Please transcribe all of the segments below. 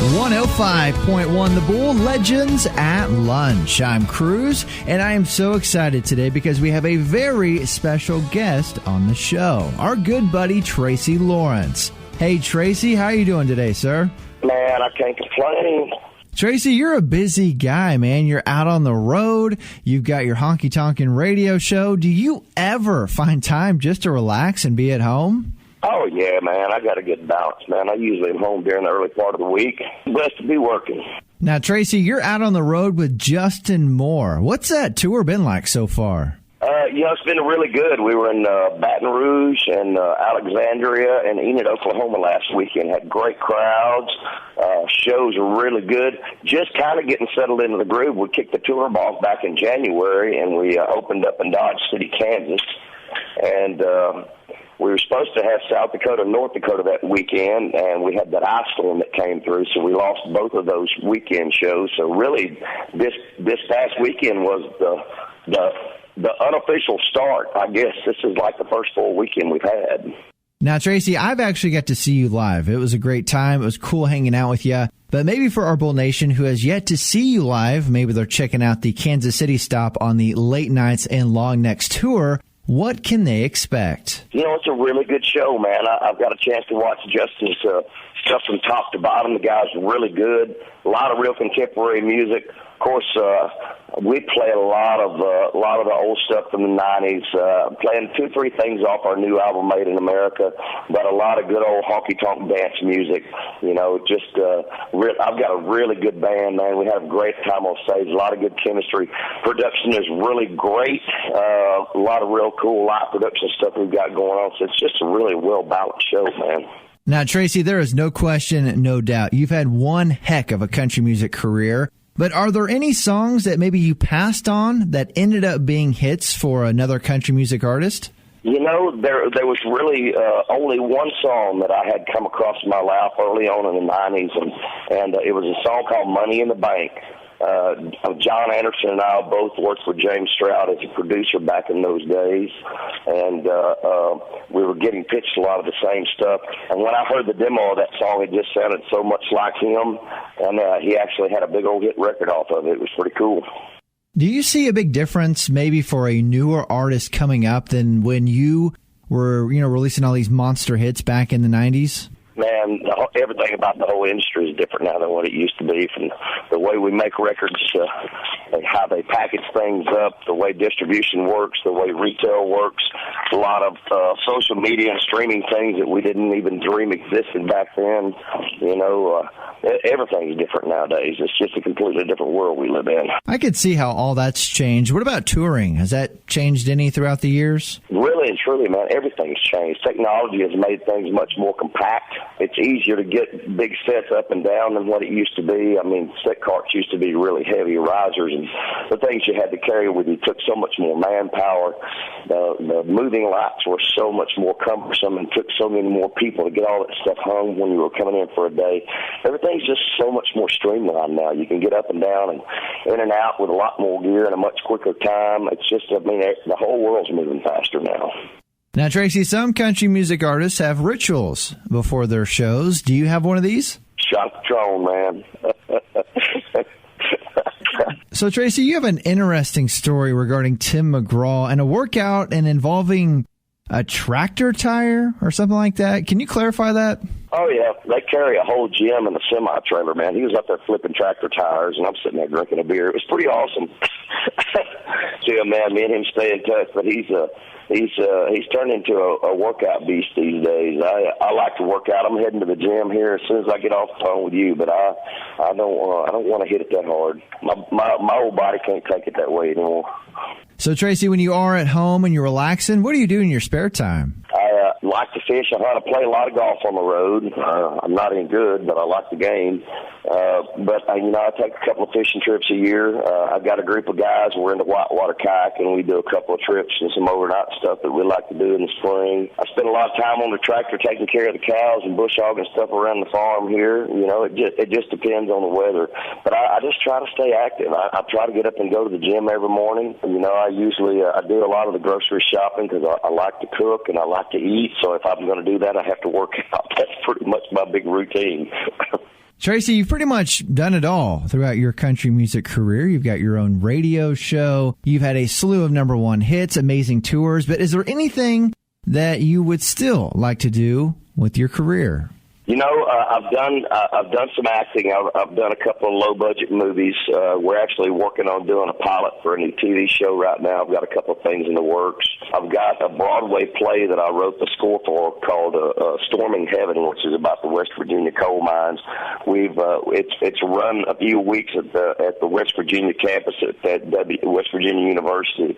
105.1 The Bull, Legends at Lunch. I'm Cruz, and I am so excited today because we have a very special guest on the show, our good buddy Tracy Lawrence. Hey, Tracy, how are you doing today, sir? Man, I can't complain. Tracy, you're a busy guy, man. You're out on the road. You've got your honky-tonkin' radio show. Do you ever find time just to relax and be at home? Oh, yeah, man. I got a good balance, man. I usually am home during the early part of the week. Blessed to be working. Now, Tracy, you're out on the road with Justin Moore. What's that tour been like so far? It's been really good. We were in Baton Rouge and Alexandria and Enid, Oklahoma last weekend. Had great crowds. Shows were really good. Just kind of getting settled into the groove. We kicked the tour off back in January, and we opened up in Dodge City, Kansas. And we were supposed to have South Dakota and North Dakota that weekend, and we had that ice storm that came through, so we lost both of those weekend shows. So really, this past weekend was the unofficial start. I guess this is like the first full weekend we've had. Now, Tracy, I've actually got to see you live. It was a great time. It was cool hanging out with you. But maybe for our Bull Nation who has yet to see you live, maybe they're checking out the Kansas City stop on the Late Nights and Longnecks tour. What can they expect? It's a really good show, man. I've got a chance to watch Justin's stuff from top to bottom. The guy's really good. A lot of real contemporary music. Of course, we play a lot of the old stuff from the 90s, playing 2-3 things off our new album, Made in America, but a lot of good old honky-tonk dance music. I've got a really good band, man. We had a great time on stage, a lot of good chemistry. Production is really great. A lot of real cool live production stuff we've got going on, so it's just a really well-balanced show, man. Now, Tracy, there is no question, no doubt, you've had one heck of a country music career. But are there any songs that maybe you passed on that ended up being hits for another country music artist? There was really only one song that I had come across in my lap early on in the 90s, and it was a song called Money in the Bank. John Anderson and I both worked with James Stroud as a producer back in those days, and we were getting pitched a lot of the same stuff. And when I heard the demo of that song, it just sounded so much like him, and he actually had a big old hit record off of it. It was pretty cool. Do you see a big difference maybe for a newer artist coming up than when you were, releasing all these monster hits back in the 90s? Man, everything about the whole industry is different now than what it used to be. From the way we make records, how they package things up, the way distribution works, the way retail works, a lot of social media and streaming things that we didn't even dream existed back then. Everything's different nowadays. It's just a completely different world we live in. I could see how all that's changed. What about touring? Has that changed any throughout the years? Really and truly, man, everything's changed. Technology has made things much more compact. It's easier to get big sets up and down than what it used to be. I mean, set carts used to be really heavy risers, and the things you had to carry with you took so much more manpower. The moving lights were so much more cumbersome and took so many more people to get all that stuff hung when you were coming in for a day. Everything's just so much more streamlined now. You can get up and down and in and out with a lot more gear in a much quicker time. It's just, the whole world's moving faster now. Now, Tracy, some country music artists have rituals before their shows. Do you have one of these? Shot Patron, man. So, Tracy, you have an interesting story regarding Tim McGraw and a workout and involving a tractor tire or something like that. Can you clarify that? Oh, yeah. They carry a whole gym in the semi-trailer, man. He was up there flipping tractor tires, and I'm sitting there drinking a beer. It was pretty awesome. Yeah, man, me and him stay in touch, but he's turned into a workout beast these days. I like to work out. I'm heading to the gym here as soon as I get off the phone with you, but I don't want to hit it that hard. My old body can't take it that way anymore. So, Tracy, when you are at home and you're relaxing, what do you do in your spare time? I like to fish. I like to play a lot of golf on the road. I'm not any good, but I like the game. But I take a couple of fishing trips a year. I've got a group of guys. We're into whitewater kayaking. We do a couple of trips and some overnight stuff that we like to do in the spring. I spend a lot of time on the tractor taking care of the cows and bush hogging stuff around the farm here. It just depends on the weather. But I just try to stay active. I try to get up and go to the gym every morning. I usually do a lot of the grocery shopping because I like to cook and I like to eat. So if I'm going to do that, I have to work out. That's pretty much my big routine. Tracy, you've pretty much done it all throughout your country music career. You've got your own radio show. You've had a slew of #1 hits, amazing tours. But is there anything that you would still like to do with your career? You know, I've done some acting. I've done a couple of low budget movies. We're actually working on doing a pilot for a new TV show right now. I've got a couple of things in the works. I've got a Broadway play that I wrote the score for called Storming Heaven, which is about the West Virginia coal mines. It's run a few weeks at the West Virginia campus at West Virginia University.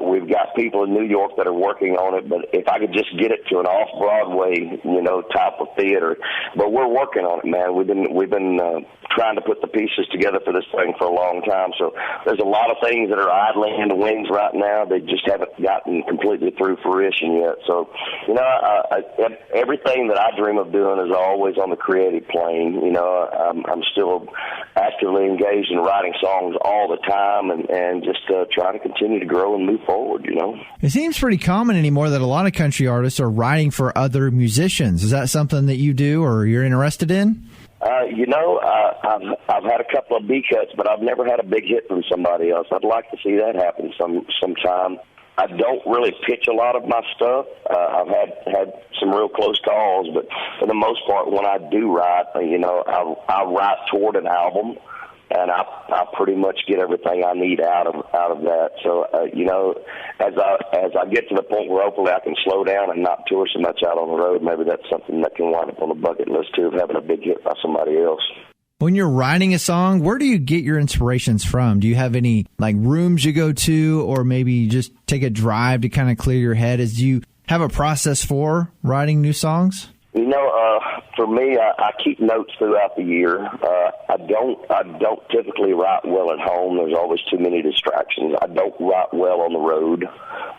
We've got people in New York that are working on it, but if I could just get it to an off Broadway, type of theater. But we're working on it, man. We've been trying to put the pieces together for this thing for a long time. So there's a lot of things that are idling in the wings right now. They just haven't gotten completely through fruition yet. So, everything that I dream of doing is always on the creative plane. I'm still actively engaged in writing songs all the time and just trying to continue to grow and move forward, It seems pretty common anymore that a lot of country artists are writing for other musicians. Is that something that you do or you're interested in? I've had a couple of B cuts, but I've never had a big hit from somebody else. I'd like to see that happen sometime. I don't really pitch a lot of my stuff. I've had some real close calls, but for the most part, when I do write, I write toward an album, and I pretty much get everything I need out of that. So, as I get to the point where hopefully I can slow down and not tour so much out on the road, maybe that's something that can wind up on the bucket list too, of having a big hit by somebody else. When you're writing a song, where do you get your inspirations from? Do you have any rooms you go to, or maybe you just take a drive to kind of clear your head? Do you have a process for writing new songs? For me, I keep notes throughout the year. I don't typically write well at home. There's always too many distractions. I don't write well on the road.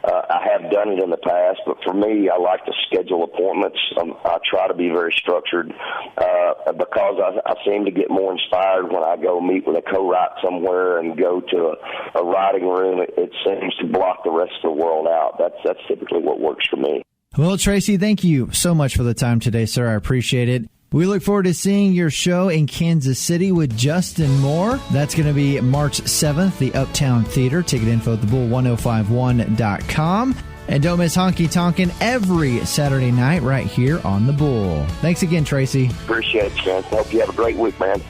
I have done it in the past, but for me, I like to schedule appointments. I try to be very structured because I seem to get more inspired when I go meet with a co-write somewhere and go to a writing room. It seems to block the rest of the world out. That's typically what works for me. Well, Tracy, thank you so much for the time today, sir. I appreciate it. We look forward to seeing your show in Kansas City with Justin Moore. That's going to be March 7th, the Uptown Theater. Ticket info at thebull1051.com. And don't miss Honky Tonkin' every Saturday night right here on The Bull. Thanks again, Tracy. Appreciate it, man. Hope you have a great week, man.